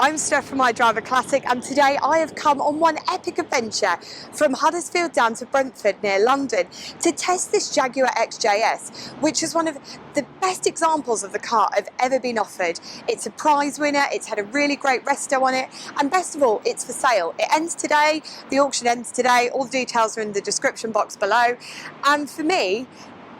I'm Steph from My Driver Classic, and today I have come on one epic adventure from Huddersfield down to Brentford near London to test this Jaguar XJS, which is one of the best examples of the car I've ever been offered. It's a prize winner, it's had a really great resto on it, and best of all, it's for sale. It ends today, the auction ends today, all the details are in the description box below, and for me,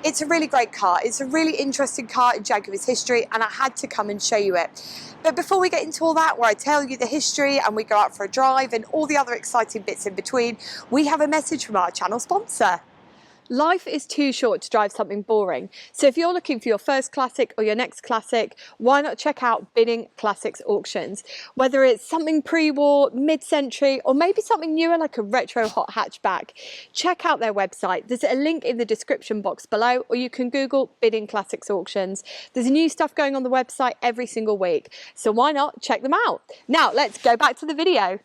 it's a really great car. It's a really interesting car in Jaguar's history, and I had to come and show you it. But before we get into all that, where I tell you the history and we go out for a drive and all the other exciting bits in between, we have a message from our channel sponsor. Life is too short to drive something boring. So if you're looking for your first classic or your next classic, why not check out Bidding Classics Auctions? Whether it's something pre-war, mid-century, or maybe something newer like a retro hot hatchback, check out their website. There's a link in the description box below, or you can Google Bidding Classics Auctions. There's new stuff going on the website every single week. So why not check them out? Now let's go back to the video.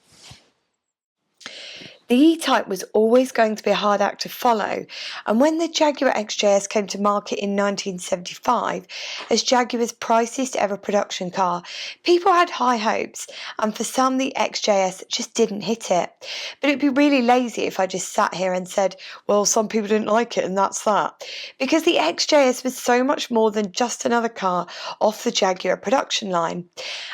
The E-Type was always going to be a hard act to follow, and when the Jaguar XJS came to market in 1975 as Jaguar's priciest ever production car, people had high hopes, and for some the XJS just didn't hit it. But it'd be really lazy if I just sat here and said, well, some people didn't like it and that's that, because the XJS was so much more than just another car off the Jaguar production line.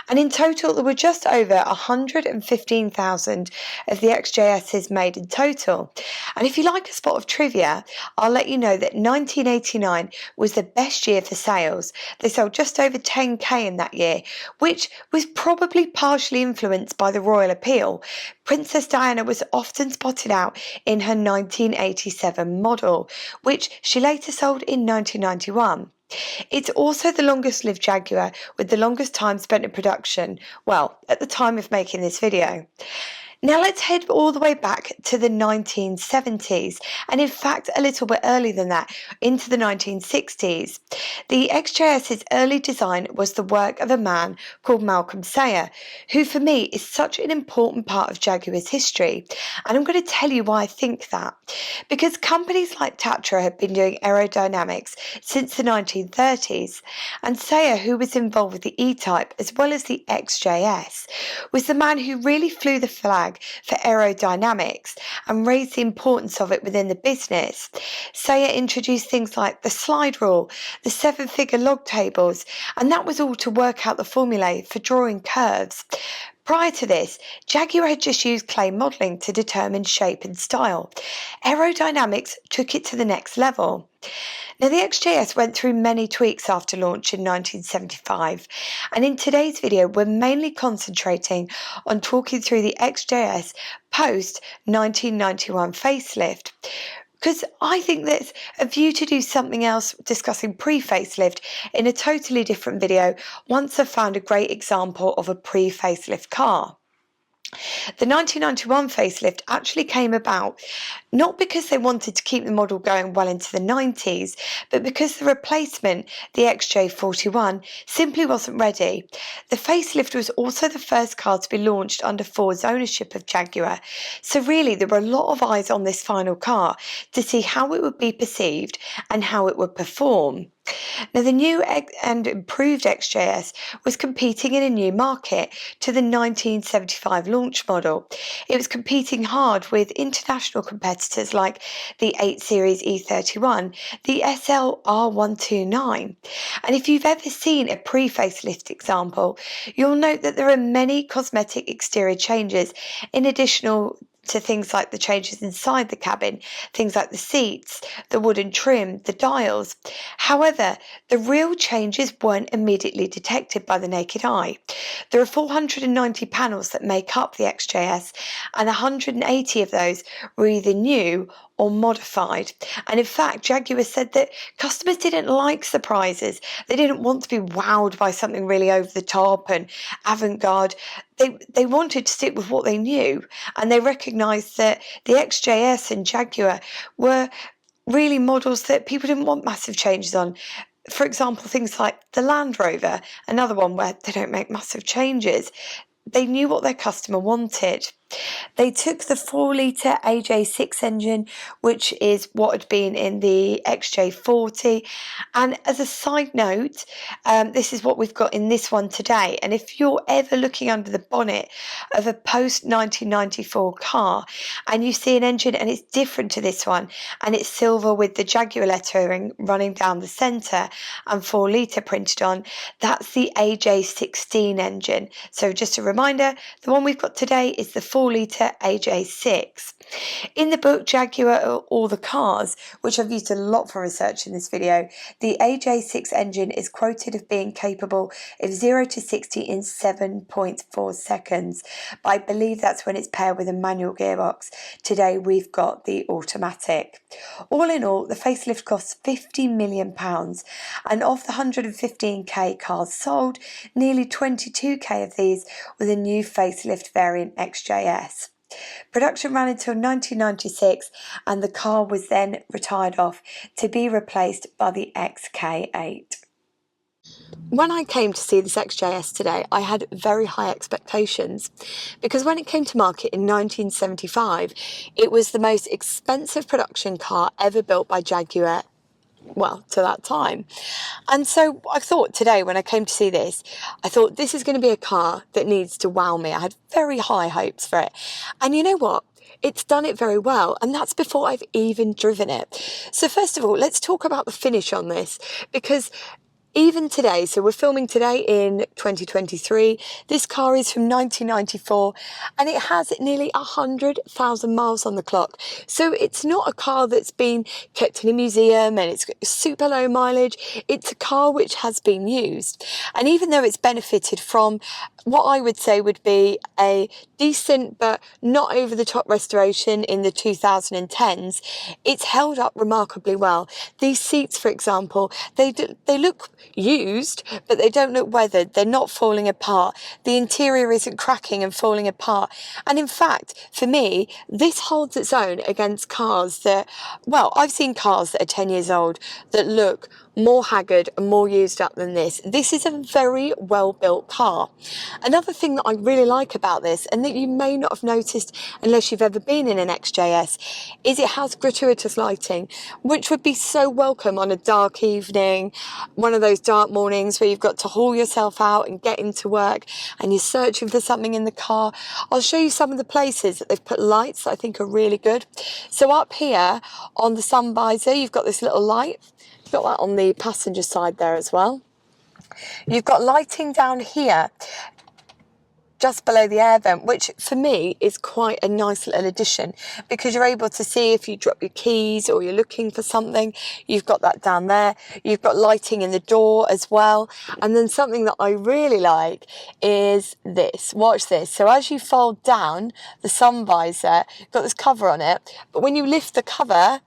And in total there were just over 115,000 of the XJS's made in total. And if you like a spot of trivia, I'll let you know that 1989 was the best year for sales. They sold just over 10k in that year, which was probably partially influenced by the royal appeal. Princess Diana was often spotted out in her 1987 model, which she later sold in 1991. It's also the longest lived Jaguar with the longest time spent in production, well, at the time of making this video. Now let's head all the way back to the 1970s, and in fact a little bit earlier than that, into the 1960s. The XJS's early design was the work of a man called Malcolm Sayer, who for me is such an important part of Jaguar's history, and I'm going to tell you why I think that. Because companies like Tatra had been doing aerodynamics since the 1930s, and Sayer, who was involved with the E-Type as well as the XJS, was the man who really flew the flag for aerodynamics and raised the importance of it within the business. Sayer introduced things like the slide rule, the 7-figure log tables, and that was all to work out the formulae for drawing curves. Prior to this, Jaguar had just used clay modelling to determine shape and style. Aerodynamics took it to the next level. Now, the XJS went through many tweaks after launch in 1975, and in today's video we're mainly concentrating on talking through the XJS post-1991 facelift, because I think there's a view to do something else discussing pre-facelift in a totally different video once I've found a great example of a pre-facelift car. The 1991 facelift actually came about not because they wanted to keep the model going well into the 90s, but because the replacement, the XJ41, simply wasn't ready. The facelift was also the first car to be launched under Ford's ownership of Jaguar, so really there were a lot of eyes on this final car to see how it would be perceived and how it would perform. Now, the new and improved XJS was competing in a new market to the 1975 launch model. It was competing hard with international competitors like the 8 Series E31, the SL R129. And if you've ever seen a pre-facelift example, you'll note that there are many cosmetic exterior changes in addition to things like the changes inside the cabin, things like the seats, the wooden trim, the dials. However, the real changes weren't immediately detected by the naked eye. There are 490 panels that make up the XJS, and 180 of those were either new or modified. And in fact, Jaguar said that customers didn't like surprises. They didn't want to be wowed by something really over the top and avant-garde. They wanted to stick with what they knew, and they recognised that the XJS and Jaguar were really models that people didn't want massive changes on. For example, things like the Land Rover, another one where they don't make massive changes. They knew what their customer wanted. They took the 4-litre AJ6 engine, which is what had been in the XJ40. And as a side note, this is what we've got in this one today. And if you're ever looking under the bonnet of a post-1994 car and you see an engine and it's different to this one, and it's silver with the Jaguar lettering running down the centre and 4-litre printed on, that's the AJ16 engine. So just a reminder, the one we've got today is the 4-litre AJ6. In the book Jaguar All the Cars, which I've used a lot for research in this video, the AJ6 engine is quoted as being capable of 0 to 60 in 7.4 seconds. But I believe that's when it's paired with a manual gearbox. Today we've got the automatic. All in all, the facelift costs £50 million, and of the 115k cars sold, nearly 22k of these were the new facelift variant XJS. Production ran until 1996 and the car was then retired off to be replaced by the XK8. When I came to see this XJS today, I had very high expectations because when it came to market in 1975, it was the most expensive production car ever built by Jaguar, well, to that time. And so I thought today, when I came to see this, I thought this is going to be a car that needs to wow me. I had very high hopes for it. And you know what? It's done it very well, and that's before I've even driven it. So first of all, let's talk about the finish on this, because even today, so we're filming today in 2023, this car is from 1994 and it has nearly 100,000 miles on the clock. So it's not a car that's been kept in a museum and it's super low mileage. It's a car which has been used. And even though it's benefited from what I would say would be a decent but not over the top restoration in the 2010s, it's held up remarkably well. These seats, for example, they look used, but they don't look weathered. They're not falling apart. The interior isn't cracking and falling apart. And in fact, for me, this holds its own against cars that, well, I've seen cars that are 10 years old that look more haggard and more used up than this. This is a very well built car. Another thing that I really like about this, and that you may not have noticed unless you've ever been in an XJS, is it has gratuitous lighting, which would be so welcome on a dark evening, one of those dark mornings where you've got to haul yourself out and get into work and you're searching for something in the car. I'll show you some of the places that they've put lights that I think are really good. So up here on the sun visor, you've got this little light. You've got that on the passenger side there as well. You've got lighting down here just below the air vent, which for me is quite a nice little addition because you're able to see if you drop your keys or you're looking for something. You've got that down there. You've got lighting in the door as well. And then something that I really like is this. Watch this. So as you fold down the sun visor, you've got this cover on it, but when you lift the cover,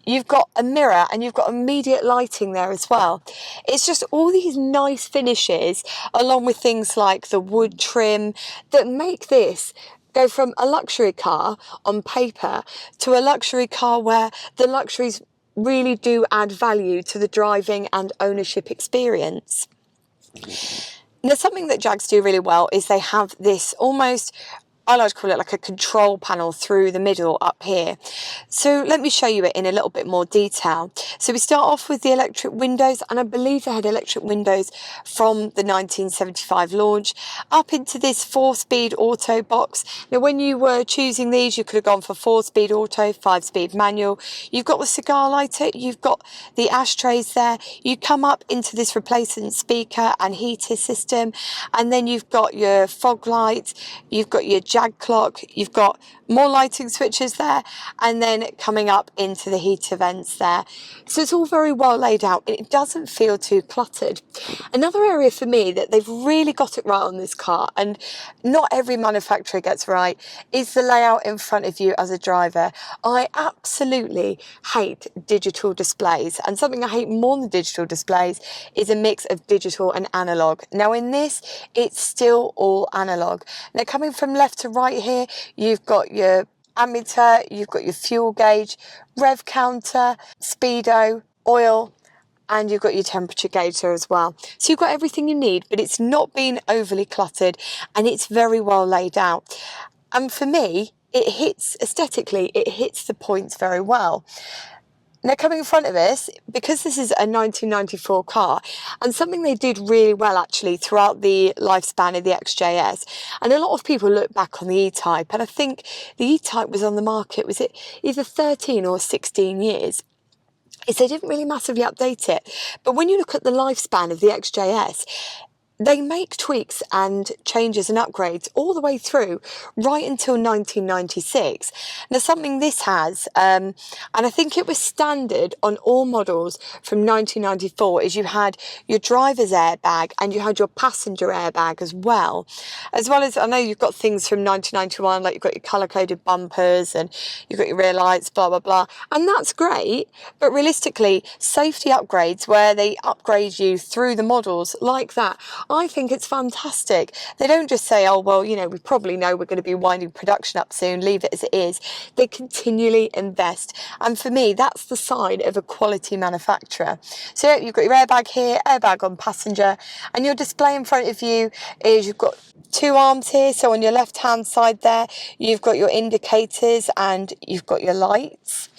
you've got a mirror and you've got immediate lighting there as well. It's just all these nice finishes along with things like the wood trim that make this go from a luxury car on paper to a luxury car where the luxuries really do add value to the driving and ownership experience. Now, something that Jags do really well is they have this almost, I like to call it like a control panel through the middle up here. So let me show you it in a little bit more detail. So we start off with the electric windows, and I believe they had electric windows from the 1975 launch, up into this 4-speed auto box. Now when you were choosing these, you could have gone for 4-speed auto, 5-speed manual. You've got the cigar lighter, you've got the ashtrays there. You come up into this replacement speaker and heater system, and then you've got your fog lights, you've got your Jag clock, you've got more lighting switches there, and then coming up into the heater vents there. So it's all very well laid out. It doesn't feel too cluttered. Another area for me that they've really got it right on this car, and not every manufacturer gets right, is the layout in front of you as a driver. I absolutely hate digital displays, and something I hate more than digital displays is a mix of digital and analog. Now in this, it's still all analog. Now coming from left to right here, you've got your ammeter, you've got your fuel gauge, rev counter, speedo, oil, and you've got your temperature gauge there as well. So you've got everything you need, but it's not been overly cluttered and it's very well laid out. And for me, it hits, aesthetically, it hits the points very well. Now, coming in front of us, because this is a 1994 car, and something they did really well actually throughout the lifespan of the XJS, and a lot of people look back on the E-Type, and I think the E-Type was on the market, was it either 13 or 16 years? Is they didn't really massively update it. But when you look at the lifespan of the XJS, they make tweaks and changes and upgrades all the way through right until 1996. Now, something this has, and I think it was standard on all models from 1994, is you had your driver's airbag and you had your passenger airbag as well as I know you've got things from 1991, like you've got your colour-coded bumpers and you've got your rear lights, blah, blah, blah. And that's great, but realistically, safety upgrades where they upgrade you through the models like that, I think it's fantastic. They don't just say, oh, well, you know, we probably know we're going to be winding production up soon, leave it as it is. They continually invest. And for me, that's the sign of a quality manufacturer. So you've got your airbag here, airbag on passenger, and your display in front of you is you've got two arms here. So on your left-hand side there, you've got your indicators and you've got your lights.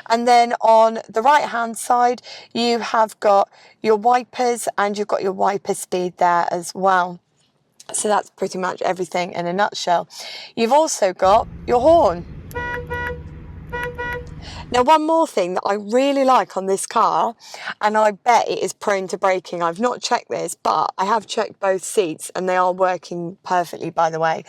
And then on the right hand side, you have got your wipers and you've got your wiper speed there as well. So that's pretty much everything in a nutshell. You've also got your horn. Now, one more thing that I really like on this car, and I bet it is prone to breaking. I've not checked this, but I have checked both seats and they are working perfectly, by the way,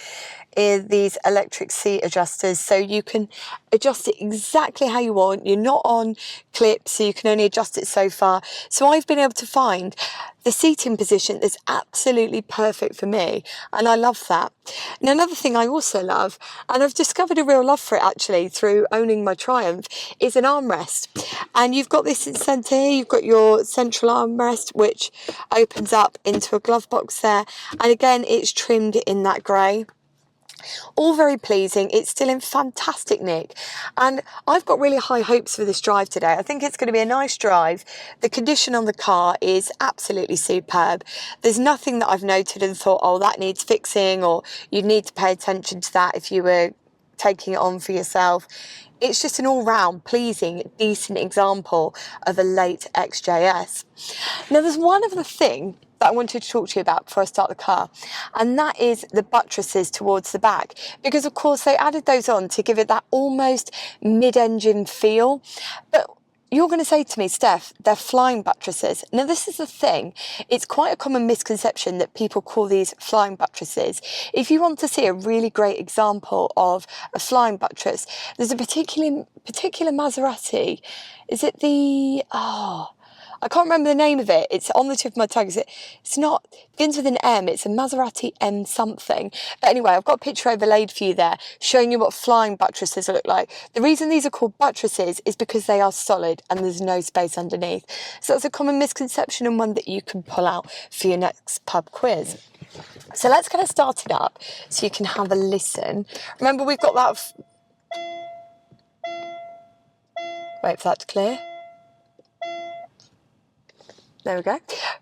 is these electric seat adjusters. So you can adjust it exactly how you want. You're not on clips, so you can only adjust it so far. So I've been able to find the seating position that's absolutely perfect for me, and I love that. Now, another thing I also love, and I've discovered a real love for it actually through owning my Triumph, is an armrest. And you've got this in centre here, you've got your central armrest which opens up into a glove box there, and again it's trimmed in that grey. All very pleasing. It's still in fantastic nick, and I've got really high hopes for this drive today. I think it's going to be a nice drive. The condition on the car is absolutely superb. There's nothing that I've noted and thought, oh, that needs fixing, or you'd need to pay attention to that if you were taking it on for yourself. It's just an all-round pleasing, decent example of a late XJS. Now, there's one other thing that I wanted to talk to you about before I start the car, and that is the buttresses towards the back, because of course they added those on to give it that almost mid-engine feel. But you're going to say to me, Steph, they're flying buttresses. Now, this is the thing. It's quite a common misconception that people call these flying buttresses. If you want to see a really great example of a flying buttress, there's a particular Maserati. Is it the... I can't remember the name of it. It's on the tip of my tongue. It's not, it begins with an M. It's a Maserati M something. But anyway, I've got a picture overlaid for you there showing you what flying buttresses look like. The reason these are called buttresses is because they are solid and there's no space underneath. So that's a common misconception and one that you can pull out for your next pub quiz. So let's get it started up so you can have a listen. Remember, we've got that... Wait for that to clear. There we go.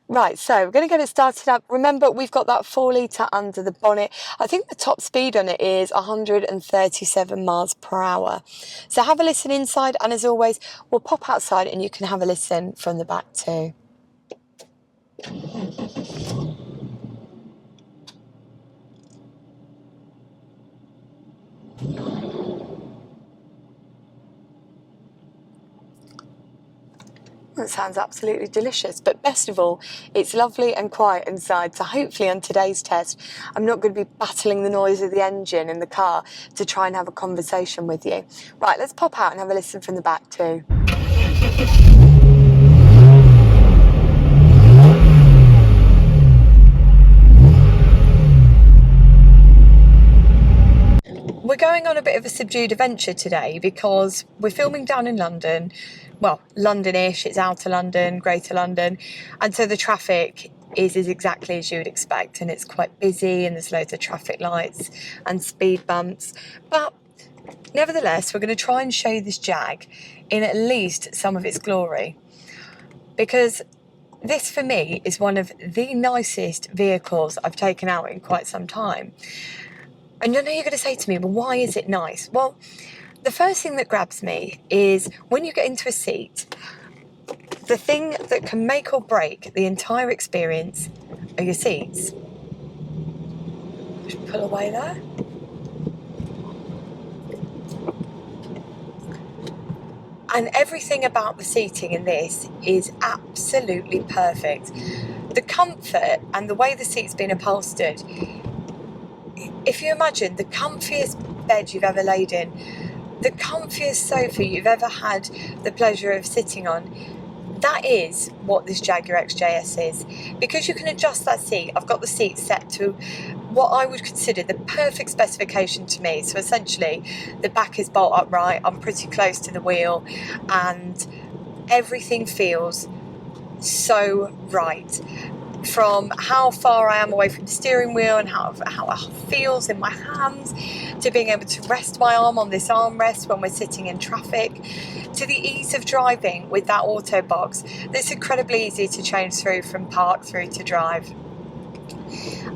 Right, so we're going to get it started up. Remember, we've got that 4 litre under the bonnet. I think the top speed on it is 137 miles per hour. So have a listen inside, and as always, we'll pop outside and you can have a listen from the back too. That sounds absolutely delicious, but best of all, it's lovely and quiet inside, so hopefully on today's test I'm not going to be battling the noise of the engine in the car to try and have a conversation with you. Right, let's pop out and have a listen from the back too. We're going on a bit of a subdued adventure today because we're filming down in London. Well, London-ish, it's outer London, greater London, and so the traffic is exactly as you would expect, and it's quite busy and there's loads of traffic lights and speed bumps. But nevertheless, we're going to try and show you this Jag in at least some of its glory, because this for me is one of the nicest vehicles I've taken out in quite some time. And I know you're going to say to me, well, why is it nice? Well, the first thing that grabs me is when you get into a seat, the thing that can make or break the entire experience are your seats. Just pull away there. And everything about the seating in this is absolutely perfect. The comfort and the way the seat's been upholstered, if you imagine the comfiest bed you've ever laid in, the comfiest sofa you've ever had the pleasure of sitting on, that is what this Jaguar XJS is. Because you can adjust that seat, I've got the seat set to what I would consider the perfect specification to me. So essentially, the back is bolt upright, I'm pretty close to the wheel, and everything feels so right. From how far I am away from the steering wheel and how it feels in my hands, to being able to rest my arm on this armrest when we're sitting in traffic, to the ease of driving with that auto box that's incredibly easy to change through from park through to drive.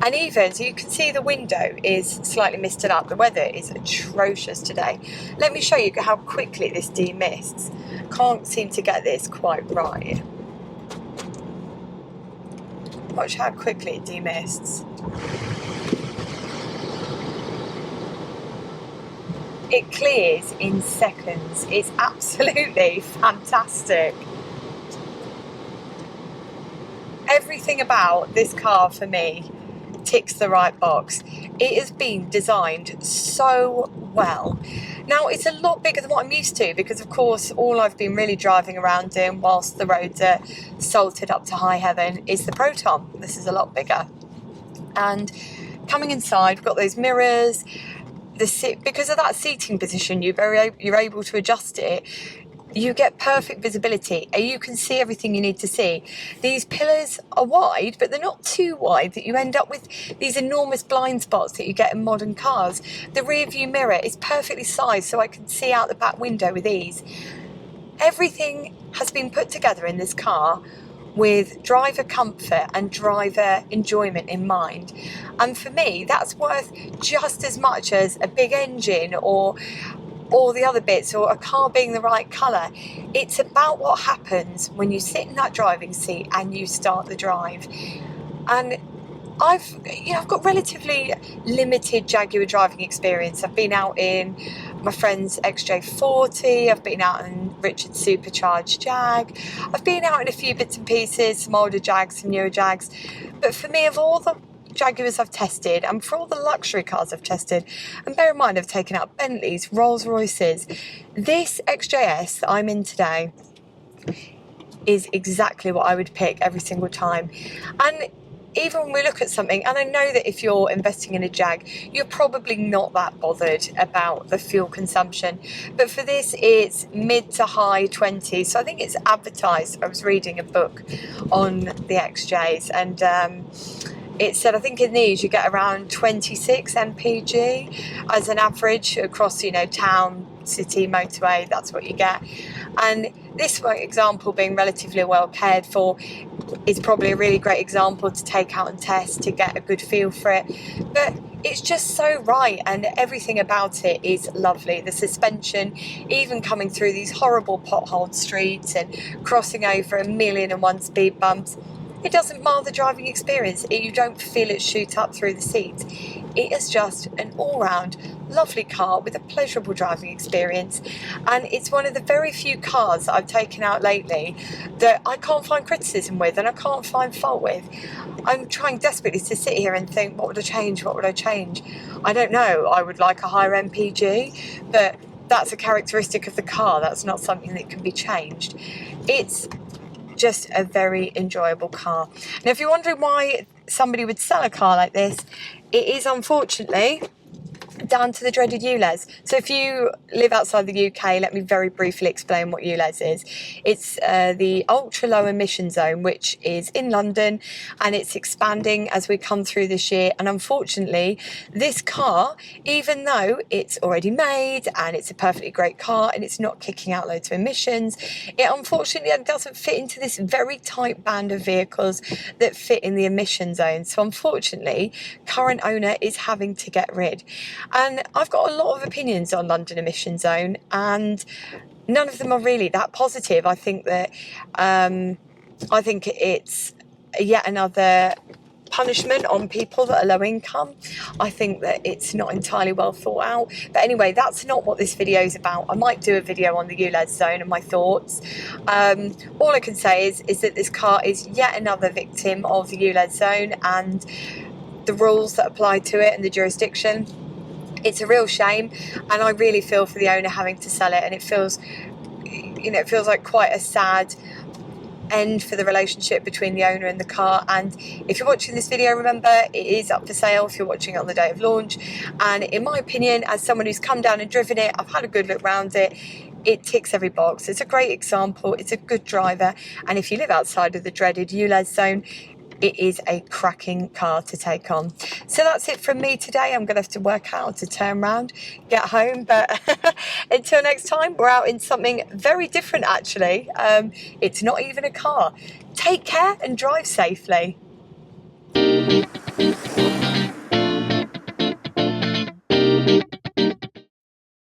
And even, so you can see the window is slightly misted up. The weather is atrocious today. Let me show you how quickly this demists. Can't seem to get this quite right. Watch how quickly it demists. It clears in seconds. It's absolutely fantastic. Everything about this car for me ticks the right box. It has been designed so well. Now, it's a lot bigger than what I'm used to because, of course, all I've been really driving around in whilst the roads are salted up to high heaven is the Proton. This is a lot bigger. And coming inside, we've got those mirrors. Because of that seating position, you're able to adjust it. You get perfect visibility and you can see everything you need to see. These pillars are wide, but they're not too wide that you end up with these enormous blind spots that you get in modern cars. The rear view mirror is perfectly sized so I can see out the back window with ease. Everything has been put together in this car with driver comfort and driver enjoyment in mind. And for me, that's worth just as much as a big engine or the other bits, or a car being the right colour. It's about what happens when you sit in that driving seat and you start the drive. And I've got relatively limited Jaguar driving experience. I've been out in my friend's XJ40, I've been out in Richard's supercharged Jag, I've been out in a few bits and pieces, some older Jags, some newer Jags. But for me, of all the Jaguars I've tested, and for all the luxury cars I've tested, and bear in mind I've taken out Bentleys, Rolls Royces, this XJS that I'm in today is exactly what I would pick every single time. And even when we look at something, and I know that if you're investing in a Jag, you're probably not that bothered about the fuel consumption, but for this it's mid to high 20s. So I think it's advertised. I was reading a book on the XJs, and it said, I think in these you get around 26 mpg as an average across, town, city, motorway, that's what you get. And this example, being relatively well cared for, is probably a really great example to take out and test to get a good feel for it. But it's just so right, and everything about it is lovely. The suspension, even coming through these horrible potholed streets and crossing over 1,000,001 speed bumps, it doesn't mar the driving experience. You don't feel it shoot up through the seats. It is just an all-round lovely car with a pleasurable driving experience, and it's one of the very few cars that I've taken out lately that I can't find criticism with and I can't find fault with. I'm trying desperately to sit here and think, what would I change? What would I change? I don't know. I would like a higher MPG, but that's a characteristic of the car. That's not something that can be changed. It's just a very enjoyable car. Now, if you're wondering why somebody would sell a car like this, it is unfortunately down to the dreaded ULEZ. So if you live outside the UK, let me very briefly explain what ULEZ is. It's the ultra low emission zone, which is in London, and it's expanding as we come through this year. And unfortunately, this car, even though it's already made and it's a perfectly great car and it's not kicking out loads of emissions, it unfortunately doesn't fit into this very tight band of vehicles that fit in the emission zone. So unfortunately, current owner is having to get rid. And I've got a lot of opinions on London emission zone, and none of them are really that positive. I think that I think it's yet another punishment on people that are low income. I think that it's not entirely well thought out. But anyway, that's not what this video is about. I might do a video on the ULEZ zone and my thoughts. All I can say is that this car is yet another victim of the ULEZ zone and the rules that apply to it and the jurisdiction. It's a real shame, and I really feel for the owner having to sell it, and it feels, you know, it feels like quite a sad end for the relationship between the owner and the car. And if you're watching this video, remember, it is up for sale if you're watching it on the day of launch. And in my opinion, as someone who's come down and driven it, I've had a good look around it. It ticks every box. It's a great example. It's a good driver. And if you live outside of the dreaded ULEZ zone, it is a cracking car to take on. So that's it from me today. I'm going to have to work out how to turn around, get home. But until next time, we're out in something very different, actually. It's not even a car. Take care and drive safely.